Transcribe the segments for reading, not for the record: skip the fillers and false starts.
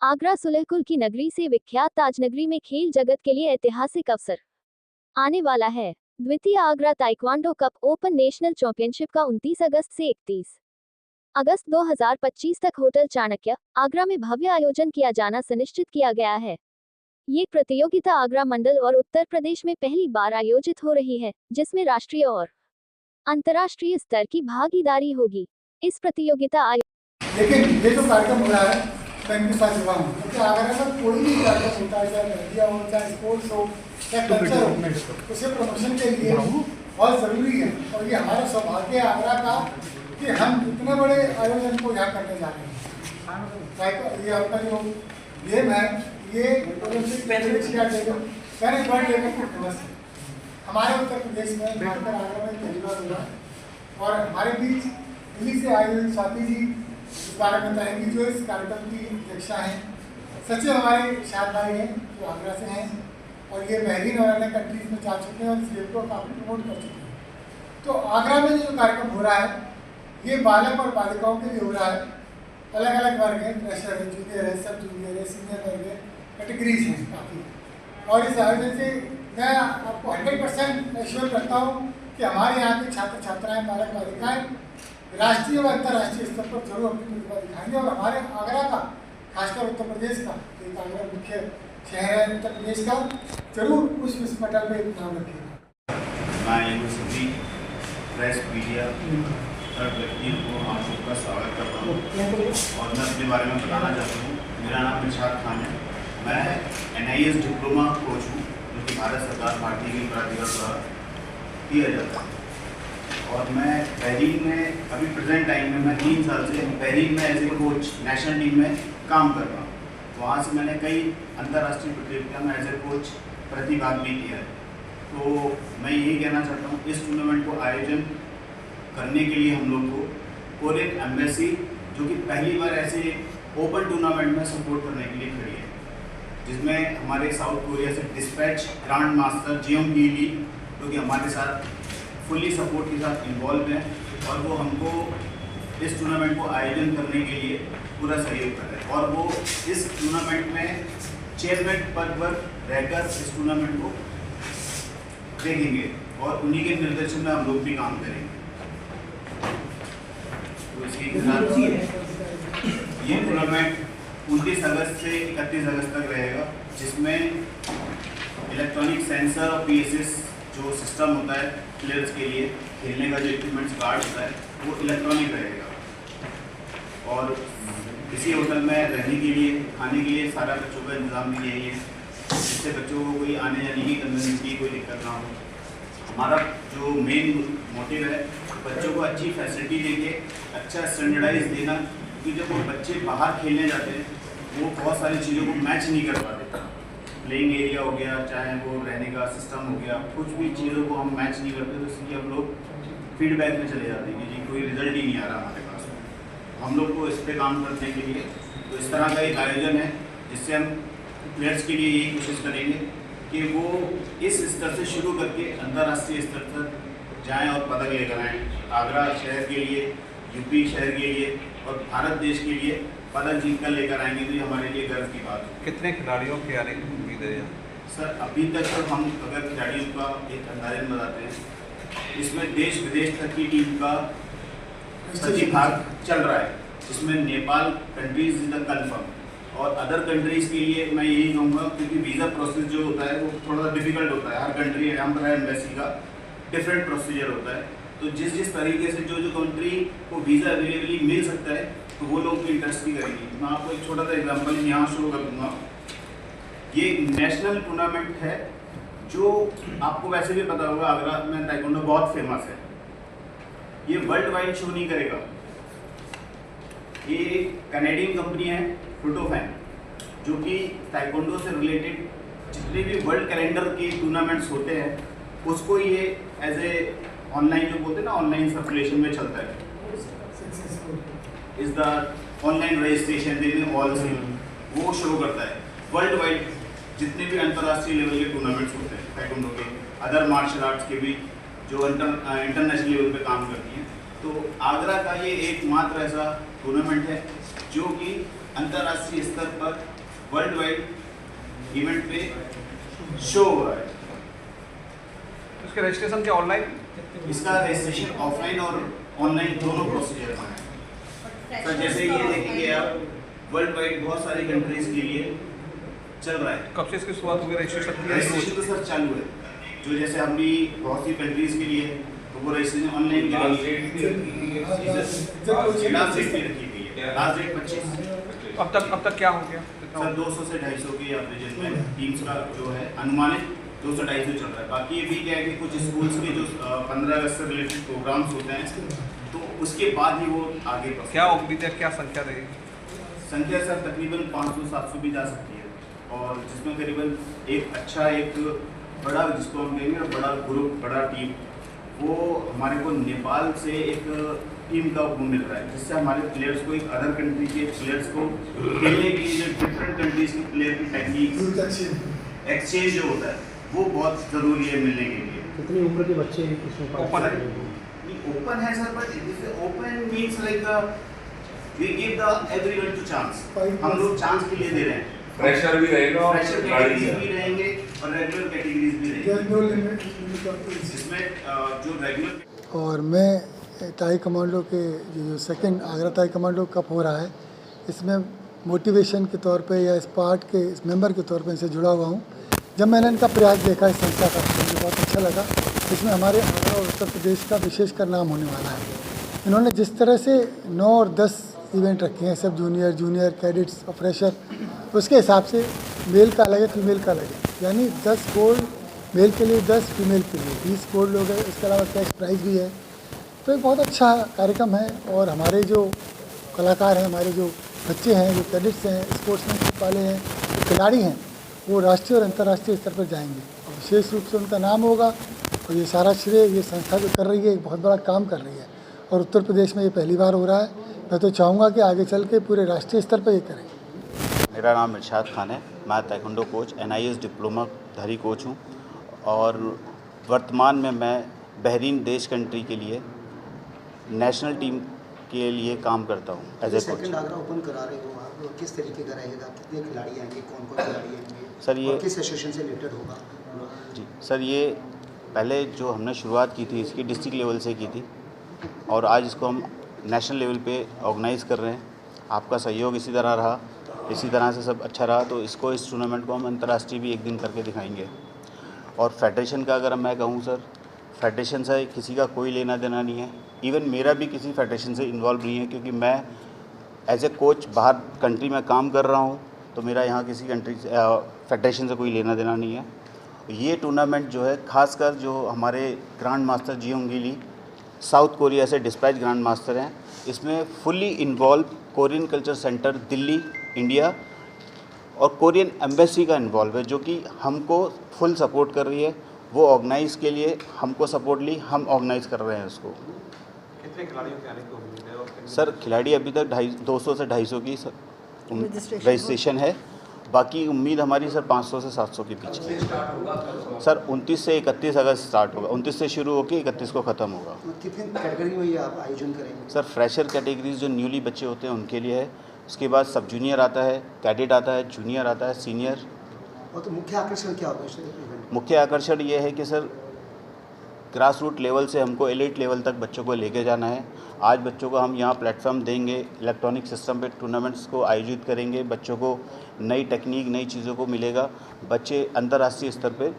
आगरा सुलहकुल की नगरी से विख्यात ताजनगरी में खेल जगत के लिए ऐतिहासिक अवसर आने वाला है। द्वितीय Agra taekwondo cup open national championship का 29 अगस्त से 31 अगस्त 2025 तक होटल चाणक्य, आगरा में भव्य आयोजन किया जाना सुनिश्चित किया गया है। ये प्रतियोगिता आगरा मंडल और उत्तर प्रदेश में पहली बार आयोजित हो रही है, जिसमें राष्ट्रीय और अंतर्राष्ट्रीय स्तर की भागीदारी होगी। इस प्रतियोगिता लेकिन ये जो कार्यक्रम हो रहा है मैं इनके साथ जुड़ा हूँ, क्योंकि आगरा का कोई भी कार्यक्रम होता है, चाहे मीडिया हो, चाहे स्पोर्ट्स हो, चाहे कल्चर हो, उसे प्रमोशन के लिए बहुत ज़रूरी है। और ये हमारा सौभाग्य है आगरा का कि हम इतने बड़े आयोजन को यहाँ करने जा रहे हैं। ये आपका जो गेम है, ये ओलंपिक वर्ल्ड लेवल पर फेमस है हमारे उत्तर प्रदेश में, खासकर आगरा में पहली बार हुआ है। और हमारे बीच दिल्ली से आए हुए स्वाति जी इस बारे में बताएंगी, जो इस कार्यक्रम की अध्यक्षा हैं। सचिव हमारे शाद भाई हैं, जो आगरा से हैं, और ये बहरीन और अन्य कंट्रीज में जा चुके हैं और इस गेम को काफ़ी प्रमोट कर चुके हैं। तो आगरा में जो कार्यक्रम हो रहा है, ये बालक और बालिकाओं के लिए हो रहा है। अलग अलग वर्ग हैं, फ्रेशर है, जूनियर है, सब जूनियर है, सीनियर वर्ग है, कैटेगरीज हैं काफ़ी। और इस आयोजन से मैं आपको 100% एश्योर करता हूँ कि हमारे यहाँ के छात्र छात्राएँ, बालक बालिकाएँ राष्ट्रीय व अंतर्राष्ट्रीय स्तर पर जरूर अपनी प्रतिभा दिखाएंगे। और हमारे आगरा का, खासकर उत्तर प्रदेश का, एक आगरा मुख्य शहर है उत्तर प्रदेश का, जरूर उस विश्व पटल में नाम रखेगा। मैं सभी प्रेस मीडिया हर व्यक्ति को आप सबका स्वागत करता हूँ और मैं अपने बारे में बताना चाहता हूँ। मेरा नाम इरशाद खान है। मैं NIS डिप्लोमा कोच हूँ, जो कि भारत सरकार भारतीय खेल प्राधिकरण द्वारा दिया जाता है। और मैं बहरीन में अभी प्रेजेंट टाइम में मैं 3 साल से बहरीन में as a coach national team में काम कर रहा हूँ। वहाँ से मैंने कई अंतर्राष्ट्रीय प्रतियोगिता में एज ए कोच प्रतिभाग भी किया है। तो मैं यही कहना चाहता हूँ, इस टूर्नामेंट को आयोजन करने के लिए हम लोग को कोरियन एम्बेसी, जो कि पहली बार ऐसे ओपन टूर्नामेंट में सपोर्ट करने के लिए खड़ी है, जिसमें हमारे साउथ कोरिया से डिस्पैच ग्रांड मास्टर जियोंग ली, जो कि हमारे साथ फुली सपोर्ट के साथ इन्वॉल्व हैं और वो हमको इस टूर्नामेंट को आयोजन करने के लिए पूरा सहयोग कर रहे हैं। और वो इस टूर्नामेंट में चेयरमैन पद पर रहकर इस टूर्नामेंट को देखेंगे और उन्हीं के निर्देशन में हम लोग भी काम करेंगे। तो इसी के साथ ये टूर्नामेंट 29 अगस्त से 31 अगस्त तक रहेगा, जिसमें इलेक्ट्रॉनिक सेंसर और PSS जो सिस्टम होता है प्लेयर्स के लिए खेलने का, जो इक्विपमेंट्स कार्ड होता है, वो इलेक्ट्रॉनिक रहेगा। और इसी होटल में रहने के लिए, खाने के लिए सारा बच्चों का इंतजाम भी यही है, जिससे बच्चों को कोई आने जाने की कन्वीनियंस की कोई दिक्कत ना हो। हमारा जो मेन मोटिव है, बच्चों को अच्छी फैसिलिटी देके अच्छा स्टैंडर्डाइज देना, क्योंकि जब वो बच्चे बाहर खेलने जाते हैं वो बहुत सारी चीज़ों को मैच नहीं कर पाते। प्लेइंग एरिया हो गया, चाहे वो रहने का सिस्टम हो गया, कुछ भी चीज़ों को हम मैच नहीं करते, तो इसलिए हम लोग फीडबैक में चले जाते हैं कि जी कोई रिजल्ट ही नहीं आ रहा हमारे पास। हम लोग को इस पर काम करने के लिए तो इस तरह का एक आयोजन है, जिससे हम प्लेयर्स के लिए यही कोशिश करेंगे कि वो इस स्तर से शुरू करके अंतर्राष्ट्रीय स्तर तक जाएँ और पदक लेकर आएँ। आगरा शहर के लिए, UP शहर के लिए और भारत देश के लिए पदक जीत कर लेकर आएंगे, तो ये हमारे लिए गर्व की बात है। कितने खिलाड़ियों की आने की उम्मीद है? सर अभी तक तो हम अगर खिलाड़ियों का एक अंदाजन बताते हैं, इसमें देश विदेश तक की टीम का प्रतिभाग चल रहा है, जिसमें Nepal countries is the confirm. और अदर कंट्रीज़ के लिए मैं यही कहूँगा, क्योंकि वीज़ा प्रोसेस जो होता है वो थोड़ा डिफिकल्ट होता है। हर कंट्री एम्बेसी का डिफरेंट प्रोसीजर होता है। तो जिस तरीके से जो कंट्री को वीज़ा अवेलेबली मिल सकता है, तो वो लोग इंटरेस्ट भी करेंगे। मैं आपको एक छोटा सा एग्जांपल यहाँ शो कर दूँगा। ये नेशनल टूर्नामेंट है, जो आपको वैसे भी पता होगा, आगरा में ताइक्वांडो बहुत फेमस है। ये वर्ल्ड वाइड शो नहीं करेगा। ये कनेडियन कंपनी है फ्रूटोफैन, जो कि ताइक्वांडो से रिलेटेड जितने भी वर्ल्ड कैलेंडर के टूर्नामेंट्स होते हैं, उसको ये एज ए ऑनलाइन, जो बोलते हैं ना, ऑनलाइन सर्कुलेशन में चलता है। Is the online registration all से वो शुरू करता है वर्ल्ड वाइड जितने भी अंतर्राष्ट्रीय लेवल के टूर्नामेंट्स होते हैं ताइक्वांडो के, अदर मार्शल आर्ट्स के भी जो इंटरनेशनल लेवल पे काम करती हैं। तो आगरा का ये एकमात्र ऐसा टूर्नामेंट है जो कि अंतर्राष्ट्रीय स्तर पर वर्ल्ड वाइड इवेंट पे शो हुआ है। इसके रजिस्ट्रेशन क्या ऑनलाइन? इसका रजिस्ट्रेशन ऑफलाइन और ऑनलाइन दोनों प्रोसीजर में है। सर जैसे ये देखेंगे आप, वर्ल्ड वाइड बहुत सारी कंट्रीज के लिए चल रहा है। कब से इसकी शुरुआत हुई रजिस्ट्रेशन रजिस्ट्रेशन तो सर चालू है, जो जैसे हमने बहुत सी कंट्रीज के लिए तो वो रजिस्ट्रेशन ऑनलाइन लास्ट डेट भी रखी गई है, लास्ट डेट 25। अब तक क्या हो गया? सर 200 से 250 के एवरेज में टीम्स का जो है अनुमानित 200-250 चल रहा है। बाकी ये भी क्या है कि कुछ स्कूल्स के जो 15 अगस्त से रिलेटेड प्रोग्राम्स होते हैं तो उसके बाद ही वो आगे बढ़ते हैं। क्या उम्मीद है, क्या संख्या रहेगी? संख्या सर तकरीबन 500-700 भी जा सकती है, और जिसमें करीबन एक अच्छा एक बड़ा, जिसको हम कहेंगे बड़ा ग्रुप, बड़ा टीम, वो हमारे को नेपाल से एक टीम का वो मिल रहा है, जिससे हमारे प्लेयर्स को एक अदर कंट्री के प्लेयर्स को खेलने के लिए डिफरेंट कंट्रीज के प्लेयर की टेक्निक एक्सचेंज जो होता है वो बहुत ज़रूरी है मिलने के लिए। कितनी उम्र के बच्चे इसमें ओपन है? ओपन है sir, but open means like we give the everyone to chance, हम लोग चांस के लिए दे रहे हैं। फ्रेशर भी रहेगा और फ्रेशर कैटेगरीज भी रहेंगे और रेगुलर कैटेगरीज भी रहेंगे, जिसमें जो रेगुलर। और मैं ताई कमांडो के जो सेकंड आगरा ताई कमांडो कप हो रहा है, इसमें मोटिवेशन के तौर पे या इस पार्ट के इस मेंबर के तौर पे इनसे जुड़ा हुआ हूँ। जब मैंने इनका प्रयास देखा इस संस्था का, मुझे बहुत अच्छा लगा। इसमें हमारे आगरा और उत्तर प्रदेश का विशेषकर नाम होने वाला है। इन्होंने जिस तरह से 9 और 10 इवेंट रखे हैं, सब जूनियर कैडेट्स और फ्रेशर, उसके हिसाब से मेल का अलग है, फीमेल का अलग है। यानी 10 गोल्ड मेल के लिए, 10 फीमेल के लिए, 20 गोल्ड हो गए। इसके अलावा कैश प्राइज भी है। तो एक बहुत अच्छा कार्यक्रम है। और हमारे जो कलाकार हैं, हमारे जो बच्चे हैं, जो कैडेट्स हैं, स्पोर्ट्समैनशिप वाले हैं, जो खिलाड़ी हैं, वो राष्ट्रीय और अंतर्राष्ट्रीय स्तर पर जाएंगे और विशेष रूप से उनका नाम होगा। और ये सारा श्रेय ये संस्था जो कर रही है, एक बहुत बड़ा काम कर रही है और उत्तर प्रदेश में ये पहली बार हो रहा है। मैं तो चाहूँगा कि आगे चल के पूरे राष्ट्रीय स्तर पर ये करें। मेरा नाम इरशाद खान है, मैं ताइक्वांडो कोच, NIS डिप्लोमा धारी कोच हूँ, और वर्तमान में मैं बहरीन देश कंट्री के लिए नेशनल टीम के लिए काम करता हूँ as a coach. Second Agra open करा रहे हो आप, किस तरीके का रहेगा? कितने खिलाड़ी आएंगे, कौन कौन खिलाड़ी आएंगे सर? ये किस एसोसिएशन से रिलेटेड होगा? जी सर, ये पहले जो हमने शुरुआत की थी इसकी डिस्ट्रिक्ट लेवल से की थी, और आज इसको हम नेशनल लेवल पे ऑर्गेनाइज़ कर रहे हैं। आपका सहयोग इसी तरह रहा, इसी तरह से सब अच्छा रहा, तो इसको, इस टूर्नामेंट को हम अंतर्राष्ट्रीय भी एक दिन करके दिखाएंगे। और फेडरेशन का अगर मैं कहूँ सर, फेडरेशन से किसी का कोई लेना देना नहीं है। इवन मेरा भी किसी फेडरेशन से इन्वॉल्व नहीं है, क्योंकि मैं एज ए कोच बाहर कंट्री में काम कर रहा हूँ, तो मेरा यहाँ किसी कंट्री फेडरेशन से कोई लेना देना नहीं है। ये टूर्नामेंट जो है, खासकर जो हमारे ग्रैंड मास्टर जियोंग ली साउथ कोरिया से डिस्पैच ग्रैंड मास्टर हैं, इसमें fully involve Korean culture centre Delhi, India और कोरियन एम्बेसी का इन्वॉल्व है, जो कि हमको फुल सपोर्ट कर रही है। वो ऑर्गेनाइज़ के लिए हमको सपोर्ट ली, हम ऑर्गेनाइज़ कर रहे हैं उसको। कितने खिलाड़ियों के आने की उम्मीद है? सर खिलाड़ी अभी तक 200 से 250 की रजिस्ट्रेशन है। बाकी उम्मीद हमारी सर 500 से 700 के पीछे है। सर 29 से 31 अगस्त स्टार्ट होगा, 29 से शुरू होकर 31 को ख़त्म होगा। कितनी कैटेगरी में ये आप आयोजन करेंगे? सर फ्रेशर कैटेगरीज जो न्यूली बच्चे होते हैं उनके लिए है, उसके बाद सब जूनियर आता है, कैडेट आता है, जूनियर आता है, सीनियर। और तो मुख्य आकर्षण क्या होगा इस इवेंट? मुख्य आकर्षण ये है कि सर ग्रास रूट लेवल से हमको एलीट लेवल तक बच्चों को लेके जाना है। आज बच्चों को हम यहाँ प्लेटफॉर्म देंगे, इलेक्ट्रॉनिक सिस्टम पे टूर्नामेंट्स को आयोजित करेंगे, बच्चों को नई टेक्निक, नई चीज़ों को मिलेगा, बच्चे अंतर्राष्ट्रीय स्तर पे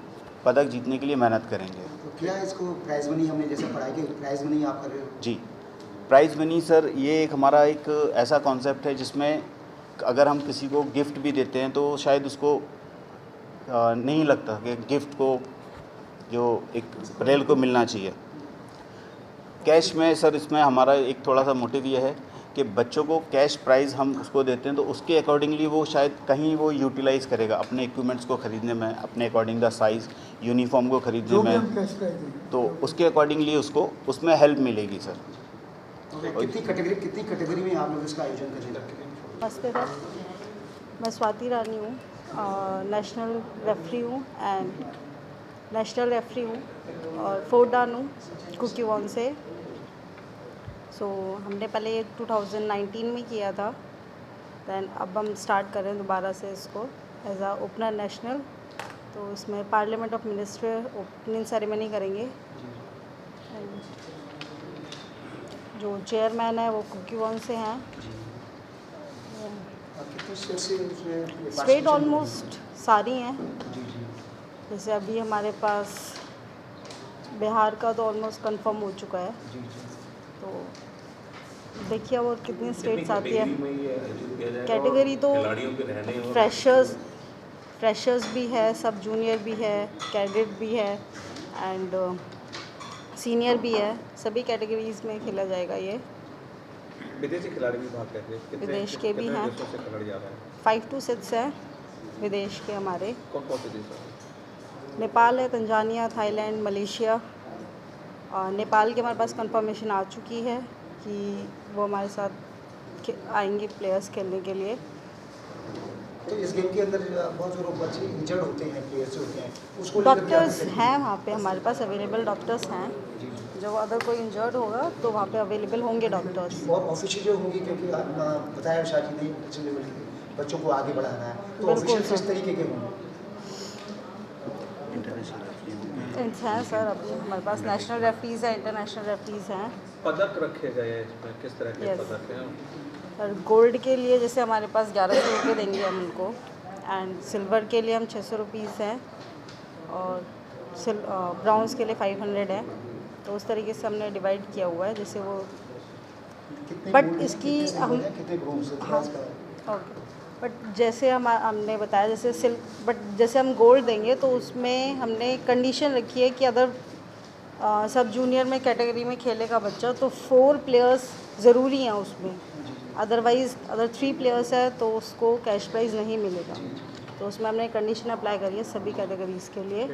पदक जीतने के लिए मेहनत करेंगे। तो क्या इसको प्राइज मनी, हमने जैसे पढ़ाई की प्राइज मनी आप कर रहे हो? जी, प्राइज़ मनी सर ये एक हमारा एक ऐसा कॉन्सेप्ट है जिसमें अगर हम किसी को गिफ्ट भी देते हैं तो शायद उसको नहीं लगता कि गिफ्ट को जो एक प्लेयर को मिलना चाहिए। कैश में सर इसमें हमारा एक थोड़ा सा मोटिव ये है कि बच्चों को कैश प्राइज़ हम उसको देते हैं तो उसके अकॉर्डिंगली वो शायद कहीं वो यूटिलाइज़ करेगा अपने इक्विपमेंट्स को ख़रीदने में, अपने अकॉर्डिंग द साइज़, यूनिफॉर्म को ख़रीदने में, तो उसके अकॉर्डिंगली उसको उसमें हेल्प मिलेगी सर। कितनी कैटेगरी में आप लोग इसका आयोजन करेंगे? नमस्ते सर, मैं स्वाति रानी हूँ, नेशनल रेफरी हूँ और 4 डान हूँ कुकीवॉन से। सो हमने पहले 2019 में किया था दैन अब हम स्टार्ट कर रहे हैं दोबारा से इसको एज आ ओपनर नेशनल। तो इसमें parliament of minister opening ceremony करेंगे। And जो चेयरमैन है वो कुकीवॉन से हैं। कितने स्टेट से उसमें स्टेट ऑलमोस्ट सारी हैं। जी जी जैसे अभी हमारे पास बिहार का तो ऑलमोस्ट कंफर्म हो चुका है। जी जी तो देखिए और कितनी स्टेट्स आती है। कैटेगरी तो फ्रेशर्स भी है, सब जूनियर भी है, कैडेट भी है एंड सीनियर भी है। सभी कैटेगरीज में खेला जाएगा ये। विदेशी खिलाड़ी भी भाग लेते हैं। विदेश के भी हैं। देशों से खिलाड़ी आ रहे हैं? 5 to 6 हैं विदेश के हमारे। कौन कौन से देश हैं? नेपाल है, तंजानिया, थाईलैंड, मलेशिया। और नेपाल के हमारे पास कंफर्मेशन आ चुकी है कि वो हमारे साथ आएंगे प्लेयर्स खेलने के लिए। तो इस गेम के अंदर बहुत जो बच्चे इंजर्ड होते हैं, प्लेयर्स होते हैं, उसको लेकर क्या डॉक्टर्स तैयारी? हैं वहाँ पे, हमारे पास अवेलेबल डॉक्टर्स हैं। जी जी। जो अगर कोई इंजर्ड होगा तो वहाँ पे अवेलेबल होंगे डॉक्टर्स। और ऑफिशियल जो होंगी, क्योंकि आपने बताया शाह जी ने नेशनल लेवल के बच्चों को आगे बढ़ाना है, तो बिल्कुल ऑफिशियल सर। किस तरीके के होंगे? हैं सर, अभी हमारे पास नेशनल रेफरीज हैं, इंटरनेशनल रेफरीज हैं। पदक रखे गए हैं इसमें, किस तरह के Yes. पदक हैं? और गोल्ड के लिए जैसे हमारे पास 1100 रुपये देंगे हम उनको एंड सिल्वर के लिए हम 600 रुपीज़ हैं और ब्राउन्स के लिए 500 है। तो उस तरीके से हमने डिवाइड किया हुआ है जैसे वो। कितने But gold हैं, इसकी कितने silver हम- हैं, कितने ब्रोंज हैं, हाँ। इतिहास का? ओके, बट जैसे हमने बताया जैसे हम गोल्ड देंगे तो उसमें हमने कंडीशन रखी है कि अगर सब जूनियर में कैटेगरी में खेलेगा बच्चा तो 4 प्लेयर्स ज़रूरी हैं उसमें। अदरवाइज़ अगर 3 प्लेयर्स है तो उसको कैश प्राइज़ नहीं मिलेगा। तो उसमें हमने कंडीशन अप्लाई करी है सभी कैटेगरीज़ के लिए।